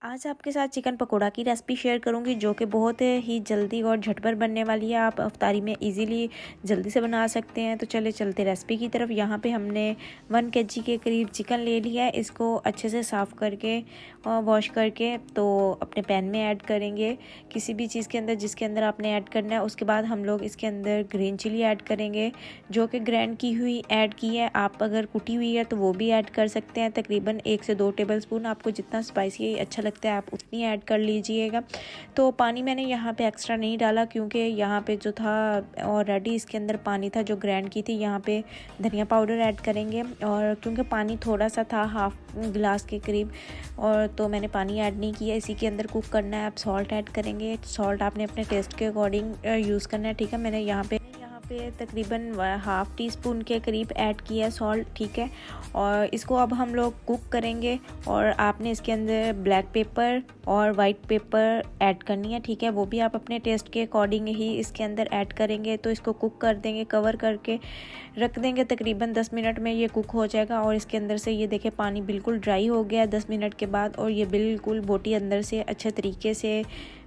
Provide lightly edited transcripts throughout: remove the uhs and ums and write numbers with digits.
आज आपके साथ चिकन पकोड़ा की रेसिपी शेयर करूंगी जो कि बहुत ही जल्दी और झटपट बनने वाली है। आप अफ्तारी में इजीली जल्दी से बना सकते हैं। तो चले चलते रेसिपी की तरफ। यहाँ पे हमने 1 kg के करीब चिकन ले लिया है। इसको अच्छे से साफ़ करके और वॉश करके तो अपने पैन में ऐड करेंगे, किसी भी चीज़ के अंदर जिसके अंदर आपने ऐड करना है। उसके बाद हम लोग इसके अंदर ग्रीन चिली ऐड करेंगे जो कि ग्राइंड की हुई ऐड की है। आप अगर कुटी हुई है तो वो भी ऐड कर सकते हैं। तकरीबन 1 से 2 टेबलस्पून, आपको जितना स्पाइसी अच्छा लगता है आप उतनी ऐड कर लीजिएगा। तो पानी मैंने यहाँ पे एक्स्ट्रा नहीं डाला क्योंकि यहाँ पे जो था ऑलरेडी इसके अंदर पानी था जो ग्राइंड की थी। यहाँ पे धनिया पाउडर ऐड करेंगे और क्योंकि पानी थोड़ा सा था, हाफ गिलास के करीब, और तो मैंने पानी ऐड नहीं किया। इसी के अंदर कुक करना है। आप सॉल्ट ऐड करेंगे। सॉल्ट आपने अपने टेस्ट के अकॉर्डिंग यूज़ करना है, ठीक है। मैंने यहाँ पे तकरीबन हाफ़ टी स्पून के करीब ऐड किया है सॉल्ट, ठीक है। और इसको अब हम लोग कुक करेंगे और आपने इसके अंदर ब्लैक पेपर और वाइट पेपर ऐड करनी है, ठीक है। वो भी आप अपने टेस्ट के अकॉर्डिंग ही इसके अंदर ऐड करेंगे। तो इसको कुक कर देंगे, कवर करके रख देंगे। तकरीबन 10 मिनट में ये कुक हो जाएगा और इसके अंदर से ये देखें पानी बिल्कुल ड्राई हो गया है 10 मिनट के बाद, और ये बिल्कुल बोटी अंदर से अच्छे तरीके से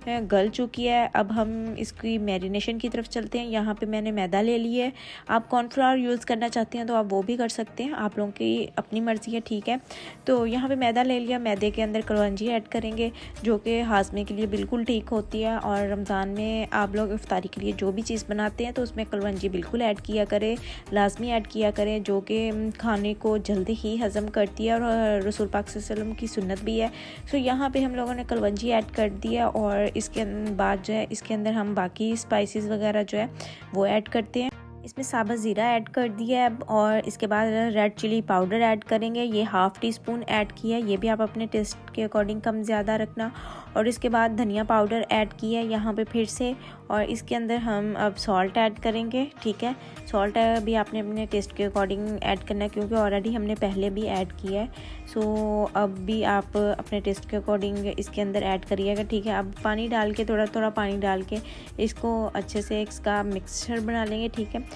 गल चुकी है। अब हम इसकी मैरिनेशन की तरफ चलते हैं। यहाँ पे मैंने मैदा ले लिया है। आप कॉर्नफ्लावर यूज़ करना चाहते हैं तो आप वो भी कर सकते हैं, आप लोगों की अपनी मर्ज़ी है, ठीक है। तो यहाँ पे मैदा ले लिया। मैदे के अंदर कलौंजी ऐड करेंगे जो कि हाजमे के लिए बिल्कुल ठीक होती है। और रमज़ान में आप लोग इफ्तारी के लिए जो भी चीज़ बनाते हैं तो उसमें कलौंजी बिल्कुल ऐड किया करें, लाजमी ऐड किया करें, जो कि खाने को जल्दी ही हज़म करती है और रसूल पाक सल्लल्लाहु अलैहि वसल्लम की सुन्नत भी है। तो यहाँ पे हम लोगों ने कलौंजी ऐड कर दिया और इसके बाद जो है इसके अंदर हम बाकी स्पाइसेस वगैरह जो है वो ऐड करते हैं। इसमें साबुत ज़ीरा ऐड कर दिया है और इसके बाद रेड चिली पाउडर ऐड करेंगे। ये हाफ़ टी स्पून ऐड किया है, ये भी आप अपने टेस्ट के अकॉर्डिंग कम ज़्यादा रखना। और इसके बाद धनिया पाउडर ऐड किया है यहाँ पे फिर से। और इसके अंदर हम अब सॉल्ट ऐड करेंगे, ठीक है। सॉल्ट भी आपने अपने टेस्ट के अकॉर्डिंग ऐड करना है क्योंकि ऑलरेडी हमने पहले भी ऐड किया है। सो अब भी आप अपने टेस्ट के अकॉर्डिंग इसके अंदर ऐड करिएगा, ठीक है। अब पानी डाल के थोड़ा थोड़ा पानी डाल के इसको अच्छे से इसका मिक्सचर बना लेंगे, ठीक है।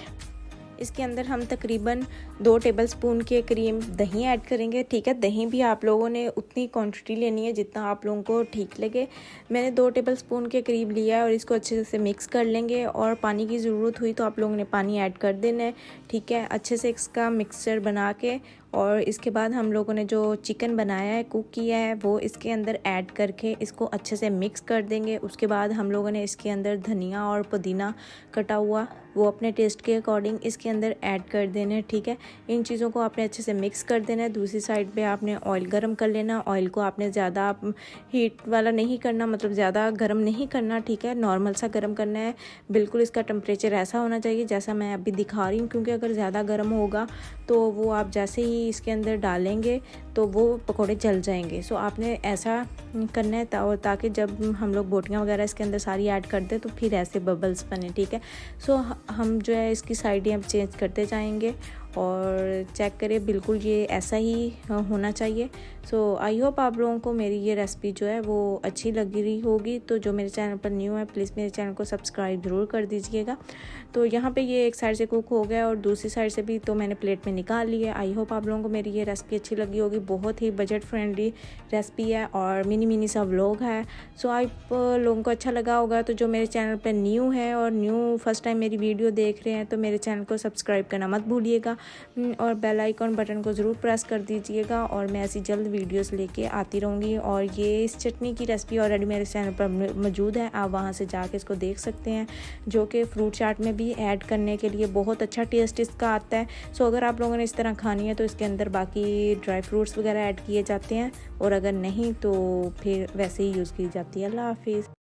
इसके अंदर हम तकरीबन 2 टेबलस्पून के करीब दही ऐड करेंगे, ठीक है। दही भी आप लोगों ने उतनी क्वांटिटी लेनी है जितना आप लोगों को ठीक लगे। मैंने 2 टेबलस्पून के करीब लिया है और इसको अच्छे से मिक्स कर लेंगे। और पानी की ज़रूरत हुई तो आप लोगों ने पानी ऐड कर देना है, ठीक है। अच्छे से इसका मिक्सचर बना के और इसके बाद हम लोगों ने जो चिकन बनाया है, कुक किया है, वो इसके अंदर ऐड करके इसको अच्छे से मिक्स कर देंगे। उसके बाद हम लोगों ने इसके अंदर धनिया और पुदीना कटा हुआ वो अपने टेस्ट के अकॉर्डिंग इसके अंदर ऐड कर देना है, ठीक है। इन चीज़ों को आपने अच्छे से मिक्स कर देना है। दूसरी साइड पे आपने ऑयल गरम कर लेना। ऑयल को आपने ज़्यादा हीट वाला नहीं करना, मतलब ज़्यादा गरम नहीं करना, ठीक है। नॉर्मल सा गरम करना है। बिल्कुल इसका टेम्परेचर ऐसा होना चाहिए जैसा मैं अभी दिखा रही हूँ, क्योंकि अगर ज़्यादा गर्म होगा तो वो आप जैसे ही इसके अंदर डालेंगे तो वो पकोड़े जल जाएंगे। सो आपने ऐसा करना है ताकि जब हम लोग बोटियाँ वगैरह इसके अंदर सारी ऐड कर दें तो फिर ऐसे बबल्स बने, ठीक है। सो हम जो है इसकी साइडें अब चेंज करते जाएंगे और चेक करें बिल्कुल ये ऐसा ही होना चाहिए। सो आई होप आप लोगों को मेरी ये रेसिपी जो है वो अच्छी लग रही होगी। तो जो मेरे चैनल पर न्यू है प्लीज़ मेरे चैनल को सब्सक्राइब ज़रूर कर दीजिएगा। तो यहाँ पे ये एक साइड से कुक हो गया और दूसरी साइड से भी तो मैंने प्लेट में निकाल ली है। आई होप आप लोगों को मेरी ये रेसिपी अच्छी लगी होगी। बहुत ही बजट फ्रेंडली रेसिपी है और मिनी सा व्लॉग है। सो आप लोगों को अच्छा लगा होगा। तो जो मेरे चैनल पर न्यू है और फर्स्ट टाइम मेरी वीडियो देख रहे हैं तो मेरे चैनल को सब्सक्राइब करना मत भूलिएगा और बेल आइकॉन बटन को ज़रूर प्रेस कर दीजिएगा। और मैं ऐसी जल्द वीडियोस लेके आती रहूँगी। और ये इस चटनी की रेसिपी ऑलरेडी मेरे चैनल पर मौजूद है, आप वहाँ से जाके इसको देख सकते हैं, जो कि फ्रूट चाट में भी ऐड करने के लिए बहुत अच्छा टेस्ट इसका आता है। सो अगर आप लोगों ने इस तरह खानी है तो इसके अंदर बाकी ड्राई फ्रूट्स वगैरह ऐड किए जाते हैं, और अगर नहीं तो फिर वैसे ही यूज़ की जाती है। अल्लाह हाफिज़।